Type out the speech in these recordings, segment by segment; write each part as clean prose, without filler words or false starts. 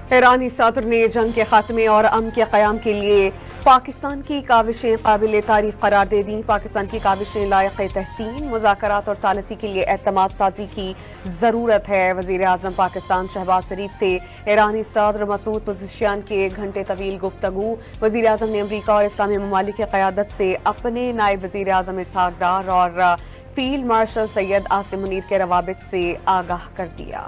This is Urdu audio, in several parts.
ایرانی صدر نے جنگ کے خاتمے اور امن کے قیام کے لیے پاکستان کی کاوشیں قابل تعریف قرار دے دیں۔ پاکستان کی کاوشیں لائق تحسین، مذاکرات اور ثالثی کے لیے اعتماد سازی کی ضرورت ہے۔ وزیر اعظم پاکستان شہباز شریف سے ایرانی صدر مسعود پزشکیان کے گھنٹے طویل گفتگو۔ وزیر اعظم نے امریکہ اور اسلامی ممالک کی قیادت سے اپنے نائب وزیر اعظم اسحاق ڈار اور فیلڈ مارشل سید عاصم منیر کے روابط سے آگاہ کر دیا۔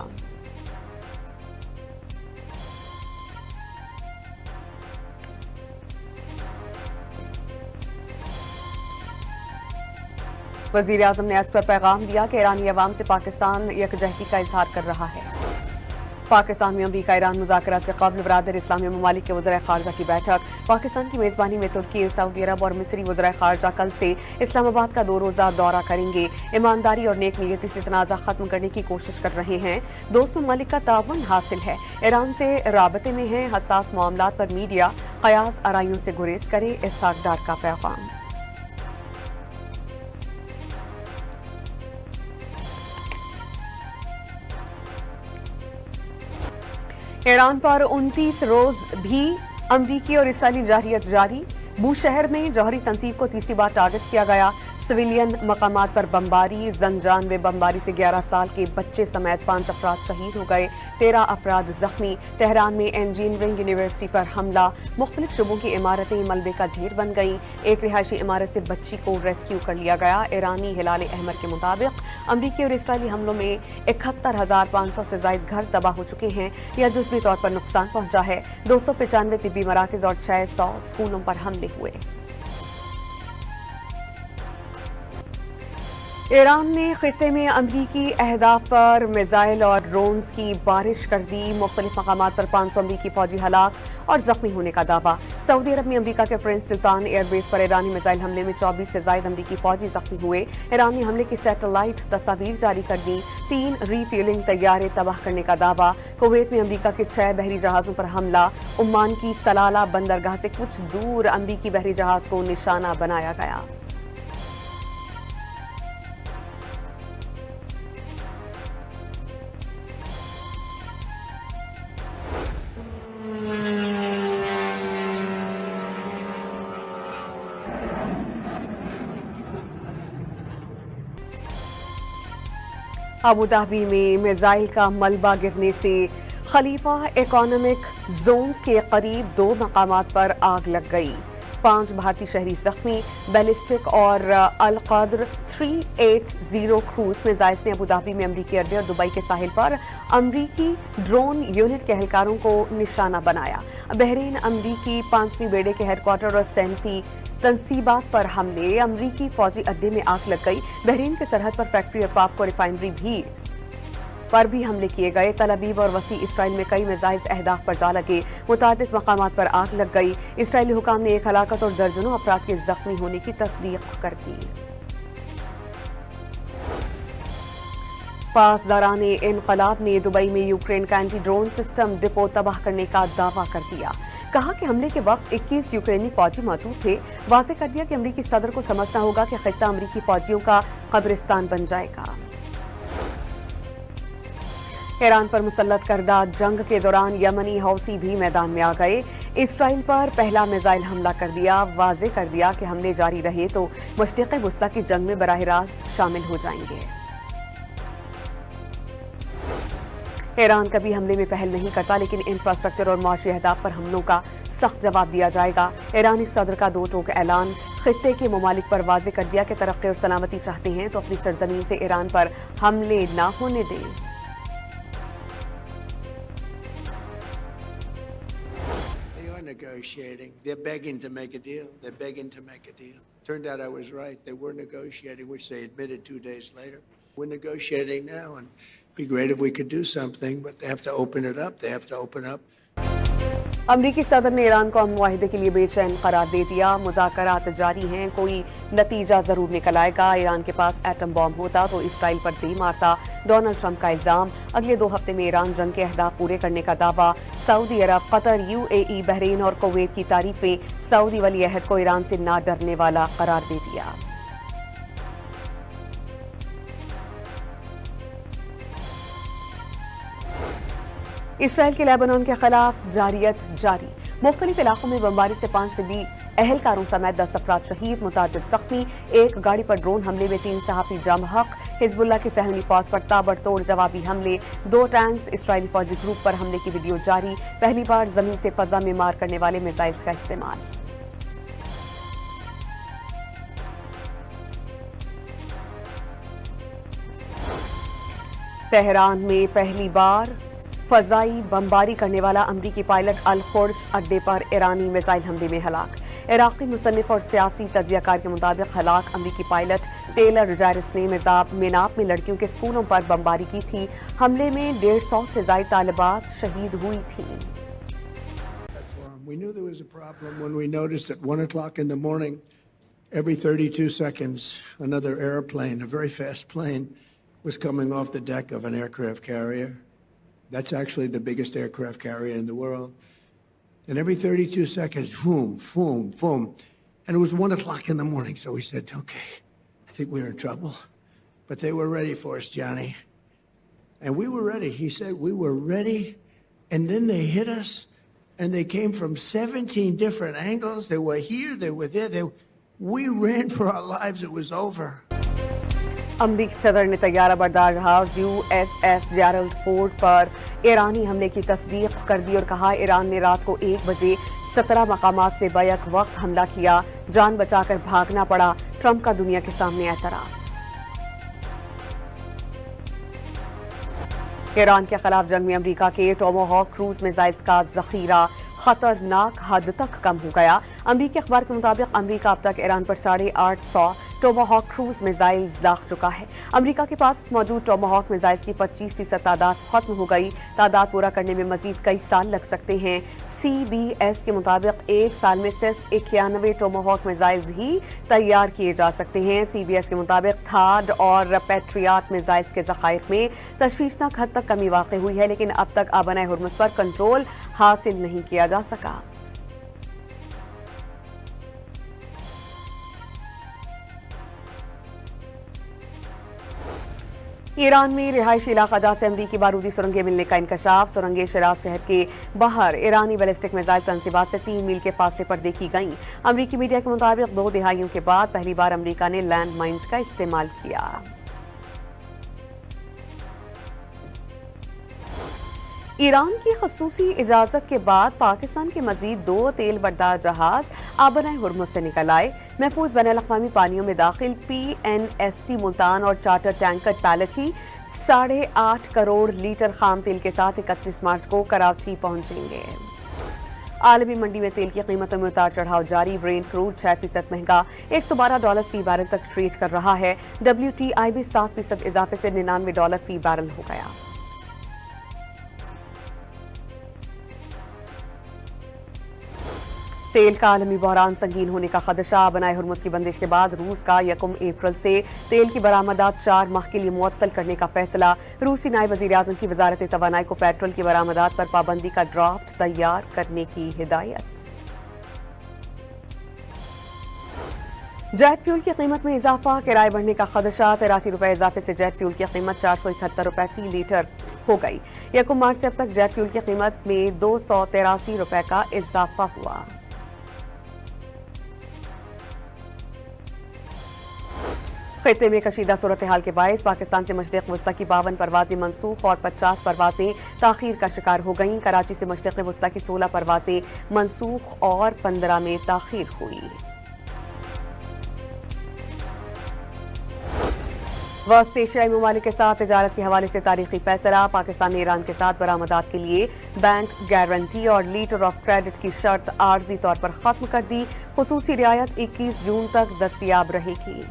وزیر اعظم نے اس پر پیغام دیا کہ ایرانی عوام سے پاکستان یکجہتی کا اظہار کر رہا ہے۔ پاکستان میں امریکہ ایران مذاکرات سے قبل برادر اسلامی ممالک کے وزرائے خارجہ کی بیٹھک۔ پاکستان کی میزبانی میں ترکی، سعودی عرب اور مصری وزرائے خارجہ کل سے اسلام آباد کا 2 روزہ دورہ کریں گے۔ ایمانداری اور نیک نیتی سے تنازع ختم کرنے کی کوشش کر رہے ہیں۔ دوست ممالک کا تعاون حاصل ہے۔ ایران سے رابطے میں ہیں۔ حساس معاملات پر میڈیا قیاس آرائیوں سے گریز کرے، اسحاق ڈار کا پیغام۔ ایران پر 29 روز بھی امریکی اور اسرائیلی جارحیت جاری۔ بوشہر میں جوہری تنصیب کو تیسری بار ٹارگٹ کیا گیا۔ سویلین مقامات پر بمباری، زنجان میں بمباری سے 11 سال کے بچے سمیت 5 افراد شہید ہو گئے، 13 افراد زخمی۔ تہران میں انجینئرنگ یونیورسٹی پر حملہ، مختلف شعبوں کی عمارتیں ملبے کا ڈھیر بن گئیں۔ ایک رہائشی عمارت سے بچی کو ریسکیو کر لیا گیا۔ ایرانی ہلال احمر کے مطابق امریکی اور اسرائیلی حملوں میں 71,500 سے زائد گھر تباہ ہو چکے ہیں یا جزوی طور پر نقصان پہنچا ہے۔ 295 طبی مراکز اور 600 اسکولوں پر حملے ہوئے۔ ایران نے خطے میں امریکی اہداف پر میزائل اور ڈرونز کی بارش کر دی۔ مختلف مقامات پر 500 امریکی فوجی ہلاک اور زخمی ہونے کا دعویٰ۔ سعودی عرب میں امریکہ کے پرنس سلطان ایئر بیس پر ایرانی میزائل حملے میں 24 سے زائد امریکی فوجی زخمی ہوئے۔ ایران نے حملے کی سیٹلائٹ تصاویر جاری کر دی۔ 3 ری فیولنگ طیارے تباہ کرنے کا دعویٰ۔ کویت میں امریکہ کے 6 بحری جہازوں پر حملہ۔ عمان کی سلالہ بندرگاہ سے کچھ دور امریکی بحری جہاز کو نشانہ بنایا گیا۔ ابوظہبی میں میزائل کا ملبہ گرنے سے خلیفہ اکنامک زونز کے قریب 2 مقامات پر آگ لگ گئی۔ 5 بھارتی شہری زخمی۔ بیلسٹک اور القدر 380 کروز میزائلز نے ابوظہبی میں امریکی اڈے اور دبئی کے ساحل پر امریکی ڈرون یونٹ کے اہلکاروں کو نشانہ بنایا۔ بحرین امریکی 5ویں بیڑے کے ہیڈ کوارٹر اور سینتی تنصیبات پر حملے۔ امریکی فوجی اڈے میں آگ لگ گئی۔ بحرین کے سرحد پر فیکٹری اور پاپکو ریفائنری پر بھی حملے کیے گئے۔ تل ابیب اور وسطی اسرائیل میں کئی میزائلز اہداف پر جا لگے۔ متعدد مقامات پر آگ لگ گئی۔ اسرائیلی حکام نے 1 ہلاکت اور درجنوں افراد کے زخمی ہونے کی تصدیق کر دی۔ پاسداران انقلاب نے دبئی میں یوکرین کا اینٹی ڈرون سسٹم ڈپو تباہ کرنے کا دعویٰ کر دیا۔ کہا کہ حملے کے وقت 21 یوکرینی فوجی موجود تھے۔ واضح کر دیا کہ امریکی صدر کو سمجھنا ہوگا کہ خطہ امریکی فوجیوں کا قبرستان بن جائے گا۔ ایران پر مسلط کردہ جنگ کے دوران یمنی حوثی بھی میدان میں آ گئے۔ اسرائیل پر پہلا میزائل حملہ کر دیا۔ واضح کر دیا کہ حملے جاری رہے تو مشرق وسطی کی جنگ میں براہ راست شامل ہو جائیں گے۔ ایران کبھی حملے میں پہل نہیں کرتا، لیکن انفراسٹرکچر اور معاشی اہداف پر حملوں کا سخت جواب دیا جائے گا۔ ایرانی صدر کا 2 ٹوک اعلان۔ خطے کے ممالک پر واضح کر دیا کہ ترقی اور سلامتی چاہتے ہیں تو اپنی سرزمین سے ایران پر حملے نہ ہونے دیں۔ Negotiating. They're begging to make a deal. They're begging to make a deal. Turned out I was right. They were negotiating, which they admitted 2 days later. We're negotiating now, and it'd be great if we could do something, but they have to open it up. They have to open up. امریکی صدر نے ایران کو امن معاہدے کے لیے بے چین قرار دے دیا۔ مذاکرات جاری ہیں، کوئی نتیجہ ضرور نکل آئے گا۔ ایران کے پاس ایٹم بم ہوتا تو اسرائیل پر دے مارتا، ڈونلڈ ٹرمپ کا الزام۔ اگلے 2 ہفتے میں ایران جنگ کے اہداف پورے کرنے کا دعویٰ۔ سعودی عرب، قطر، UAE، بحرین اور کویت کی تعریفیں۔ سعودی ولی عہد کو ایران سے نہ ڈرنے والا قرار دے دیا۔ اسرائیل کے لیبنان کے خلاف جارحیت جاری، مختلف علاقوں میں بمباری سے 5 طبی اہلکاروں سمیت 10 افراد شہید، متعدد زخمی، ایک گاڑی پر ڈرون حملے میں 3 صحافی جام حق، حزب اللہ کی صہیونی فوج پر تابڑ توڑ جوابی حملے، 2 ٹینکس، اسرائیلی فوجی گروپ پر حملے کی ویڈیو جاری، پہلی بار زمین سے فضا میں مار کرنے والے میزائلز کا استعمال۔ تہران میں پہلی بار فضائی بمباری کرنے والا امریکی پائلٹ الخرج اڈے پر ایرانی میزائل حملے میں ہلاک۔ عراقی مصنف اور سیاسی تجزیہ کار کے مطابق ہلاک امریکی پائلٹ ٹیلر جائرس نے میناپ میں لڑکیوں کے اسکولوں پر بمباری کی تھی۔ حملے میں 150 سے زائد طالبات شہید ہوئی تھیں۔ We knew there was a problem when we noticed at 1 o'clock in the morning, every 32 seconds, another airplane, a very fast plane, was coming off the deck of an aircraft carrier. That's actually the biggest aircraft carrier in the world. And every 32 seconds, boom, boom, boom. And it was 1 o'clock in the morning, so we said, okay, I think we're in trouble. But they were ready for us, Johnny. And we were ready. He said we were ready, and then they hit us, and they came from 17 different angles. They were here, they were there. We ran for our lives. It was over. امریکی صدر نے طیارہ بردار جہاز USS جیرلڈ فورڈ پر ایرانی حملے کی تصدیق کر دی اور کہا ایران نے رات کو 1 بجے 17 مقامات سے بیک وقت حملہ کیا، جان بچا کر بھاگنا پڑا، ٹرمپ کا دنیا کے سامنے اعتراف۔ ایران کے خلاف جنگ میں امریکہ کے ٹوماہاک کروز میزائلز کا ذخیرہ خطرناک حد تک کم ہو گیا۔ امریکی اخبار کے مطابق امریکہ اب تک ایران پر 850 ٹوماہاک کروز میزائلز داغ چکا ہے۔ امریکہ کے پاس موجود ٹوماہاک میزائلز کی 25% تعداد ختم ہو گئی۔ تعداد پورا کرنے میں مزید کئی سال لگ سکتے ہیں۔ CBS کے مطابق 1 سال میں صرف 91 ٹوماہاک میزائلز ہی تیار کیے جا سکتے ہیں۔ CBS کے مطابق تھاڈ اور پیٹریاٹ میزائلز کے ذخائر میں تشویشناک حد تک کمی واقع ہوئی ہے، لیکن اب تک آبنائے ہرمز پر کنٹرول حاصل نہیں کیا جا سکا۔ ایران میں رہائشی علاقہ جات سے امریکی بارودی سرنگیں ملنے کا انکشاف۔ سرنگیں شیراز شہر کے باہر ایرانی بیلسٹک میزائل تنصیبات سے 3 میل کے فاصلے پر دیکھی گئیں۔ امریکی میڈیا کے مطابق 2 دہائیوں کے بعد پہلی بار امریکہ نے لینڈ مائنز کا استعمال کیا۔ ایران کی خصوصی اجازت کے بعد پاکستان کے مزید 2 تیل بردار جہاز آبنائے ہرمز سے نکل آئے۔ محفوظ بین الاقوامی پانیوں میں داخل PNSC ملتان اور چارٹر ٹینکر پیلکی 8.5 کروڑ لیٹر خام تیل کے ساتھ 31 مارچ کو کراچی پہنچیں گے۔ عالمی منڈی میں تیل کی قیمتوں میں اتار چڑھاؤ جاری۔ برینٹ کروڈ 6% مہنگا $112 فی بیرل تک ٹریڈ کر رہا ہے۔ WTI بھی 7% اضافے سے $99 فی بیرل ہو گیا۔ تیل کا عالمی بحران سنگین ہونے کا خدشہ۔ بنائے ہرمز کی بندش کے بعد روس کا 1 اپریل سے تیل کی برآمدات 4 ماہ کے لیے معطل کرنے کا فیصلہ۔ روسی نائب وزیر اعظم کی وزارت توانائی کو پیٹرول کی برآمدات پر پابندی کا ڈرافٹ تیار کرنے کی ہدایت۔ جیٹ فیول کی قیمت میں اضافہ، کرائے بڑھنے کا خدشہ۔ 83 روپے اضافے سے جیٹ فیول کی قیمت 471 روپے فی لیٹر ہو گئی۔ 1 مارچ سے اب تک جیٹ فیول کی قیمت میں 283 روپے کا اضافہ ہوا۔ خطے میں کشیدہ صورتحال کے باعث پاکستان سے مشرق وسطی کی 52 پروازیں منسوخ اور 50 پروازیں تاخیر کا شکار ہو گئیں۔ کراچی سے مشرق وسطی کی 16 پروازیں منسوخ اور 15 میں تاخیر ہوئی۔ وسط ایشیائی ممالک کے ساتھ تجارت کے حوالے سے تاریخی فیصلہ۔ پاکستان نے ایران کے ساتھ برآمدات کے لیے بینک گارنٹی اور لیٹر آف کریڈٹ کی شرط عارضی طور پر ختم کر دی۔ خصوصی رعایت 21 جون تک دستیاب رہے گی۔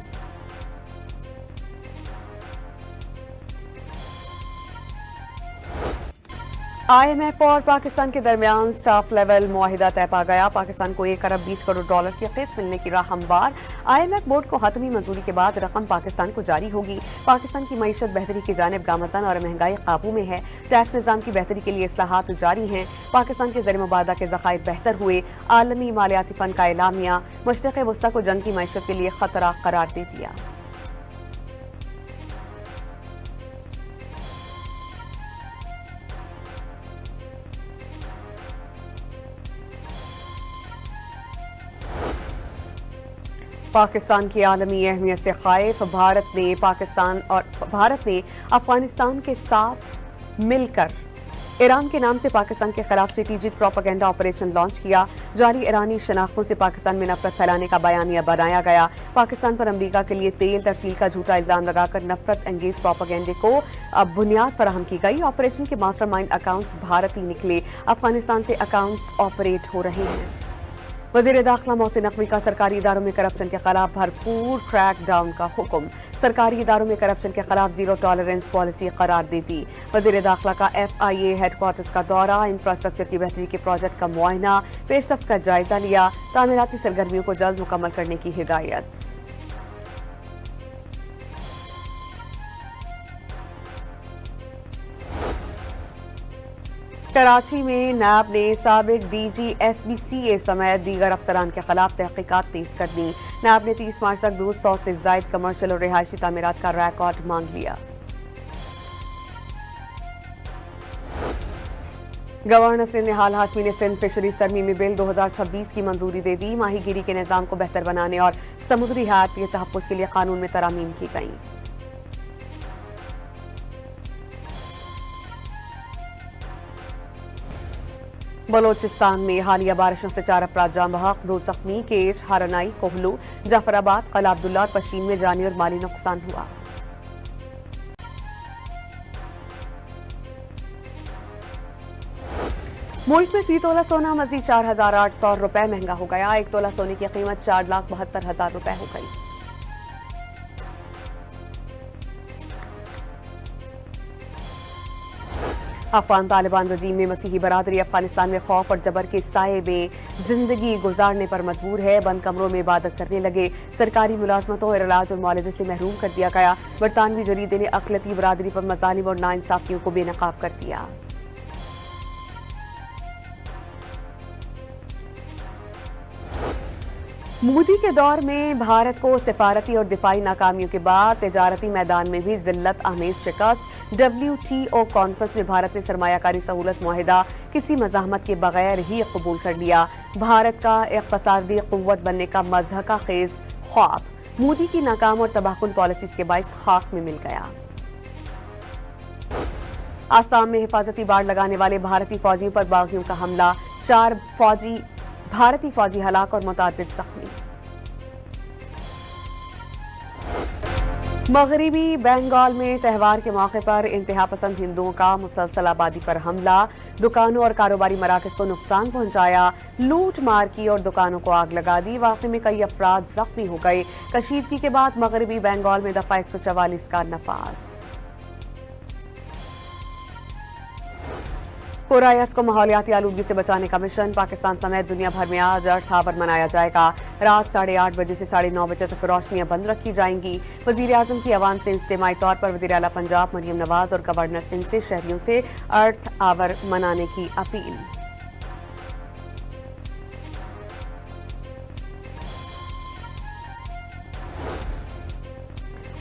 IMF اور پاکستان کے درمیان سٹاف لیول معاہدہ طے پا گیا۔ پاکستان کو 1 ارب 20 کروڑ ڈالر کی قسط ملنے کی راہ ہموار۔ IMF بورڈ کو حتمی منظوری کے بعد رقم پاکستان کو جاری ہوگی۔ پاکستان کی معیشت بہتری کی جانب گامزن اور مہنگائی قابو میں ہے۔ ٹیکس نظام کی بہتری کے لیے اصلاحات جاری ہیں۔ پاکستان کے زر مبادلہ کے ذخائر بہتر ہوئے۔ عالمی مالیاتی فنڈ کا اعلامیہ مشرق وسطی کو جنگ کی معیشت کے لیے خطرہ قرار دے دیا۔ پاکستان کی عالمی اہمیت سے خائف بھارت نے افغانستان کے ساتھ مل کر ایران کے نام سے پاکستان کے خلاف اسٹریٹجک پروپیگنڈا آپریشن لانچ کیا. جعلی ایرانی شناختوں سے پاکستان میں نفرت پھیلانے کا بیانیہ بنایا گیا. پاکستان پر امریکہ کے لیے تیل ترسیل کا جھوٹا الزام لگا کر نفرت انگیز پروپیگنڈے کو بنیاد فراہم کی گئی. آپریشن کے ماسٹر مائنڈ اکاؤنٹس بھارتی نکلے. افغانستان سے اکاؤنٹس آپریٹ ہو رہے ہیں. وزیر داخلہ محسن نقوی کا سرکاری اداروں میں کرپشن کے خلاف بھرپور کریک ڈاؤن کا حکم. سرکاری اداروں میں کرپشن کے خلاف زیرو ٹالرنس پالیسی قرار دیتی. وزیر داخلہ کا FIA ہیڈ کوارٹرز کا دورہ. انفراسٹرکچر کی بہتری کے پروجیکٹ کا معائنہ. پیش رفت کا جائزہ لیا. تعمیراتی سرگرمیوں کو جلد مکمل کرنے کی ہدایت. کراچی میں نیب نے سابق DG SBCA سمیت دیگر افسران کے خلاف تحقیقات تیز کر دی. نیب نے 30 مارچ تک 200 سے زائد کمرشل اور رہائشی تعمیرات کا ریکارڈ مانگ لیا. گورنر سندھ نہال ہاشمی نے سندھ فشریز ترمیمی بل 2026 کی منظوری دے دی. ماہی گیری کے نظام کو بہتر بنانے اور سمندری حیات کے تحفظ کے لیے قانون میں ترامیم کی گئیں. بلوچستان میں حالیہ بارشوں سے 4 افراد جاں بحق، 2 زخمی. کیش، ہارنائی، کوہلو، جعفر آباد، قلعہ عبداللہ اور پشین میں جانی اور مالی نقصان ہوا. ملک میں فی تولہ سونا مزید 4,800 روپے مہنگا ہو گیا. 1 تولہ سونے کی قیمت 4,72,000 روپے ہو گئی. افغان طالبان رجیم میں مسیحی برادری افغانستان میں خوف اور جبر کے سائے میں زندگی گزارنے پر مجبور ہے. بند کمروں میں عبادت کرنے لگے. سرکاری ملازمتوں اور علاج اور معالجے سے محروم کر دیا گیا. برطانوی جریدے نے اقلیتی برادری پر مظالم اور ناانصافیوں کو بے نقاب کر دیا. مودی کے دور میں بھارت کو سفارتی اور دفاعی ناکامیوں کے بعد تجارتی میدان میں بھی ذلت آمیز شکست. WTO کانفرنس میں بھارت نے سرمایہ کاری سہولت معاہدہ کسی مزاحمت کے بغیر ہی قبول کر لیا. بھارت کا اقتصادی قوت بننے کا مضحکہ خیز خواب مودی کی ناکام اور تباہ کن پالیسیز کے باعث خاک میں مل گیا. آسام میں حفاظتی باڑ لگانے والے بھارتی فوجیوں پر باغیوں کا حملہ. 4 بھارتی فوجی ہلاک اور متعدد زخمی. مغربی بنگال میں تہوار کے موقع پر انتہا پسند ہندوؤں کا مسلسل آبادی پر حملہ. دکانوں اور کاروباری مراکز کو نقصان پہنچایا. لوٹ مار کی اور دکانوں کو آگ لگا دی. واقعے میں کئی افراد زخمی ہو گئے. کشیدگی کے بعد مغربی بنگال میں دفعہ 144 کا نفاذ. پورایرس کو ماحولیاتی آلودگی سے بچانے کا مشن. پاکستان سمیت دنیا بھر میں آج ارتھ آور منایا جائے گا. رات 8:30 بجے سے 9:30 بجے تک روشنیاں بند رکھی جائیں گی. وزیر اعظم کی عوام سے اجتماعی طور پر وزیر اعلیٰ پنجاب مریم نواز اور گورنر سندھ سے شہریوں سے ارتھ آور منانے کی اپیل.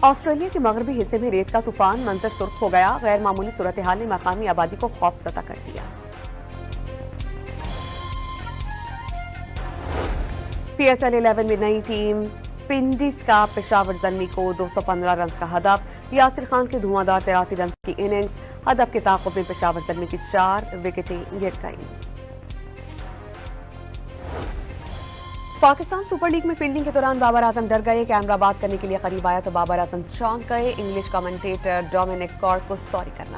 آسٹریلیا کے مغربی حصے میں ریت کا طوفان منظر سرخ ہو گیا. غیر معمولی صورتحال نے مقامی آبادی کو خوف زدہ کر دیا. PSL 11 میں نئی ٹیم پنڈیز کا پشاور زلمی کو 215 رنز کا ہدف. یاسر خان کے دھواں دار 83 رنز کی اننگز. ہدف کے تعاقب میں پشاور زلمی کی 4 وکٹیں گر گئیں. پاکستان سپر لیگ میں فیلڈنگ کے دوران بابر اعظم ڈر گئے. کیمرہ بات کرنے کے لیے قریب آیا تو بابر اعظم چونک گئے. انگلش کمنٹیٹر ڈومینک کارک کو سوری کرنا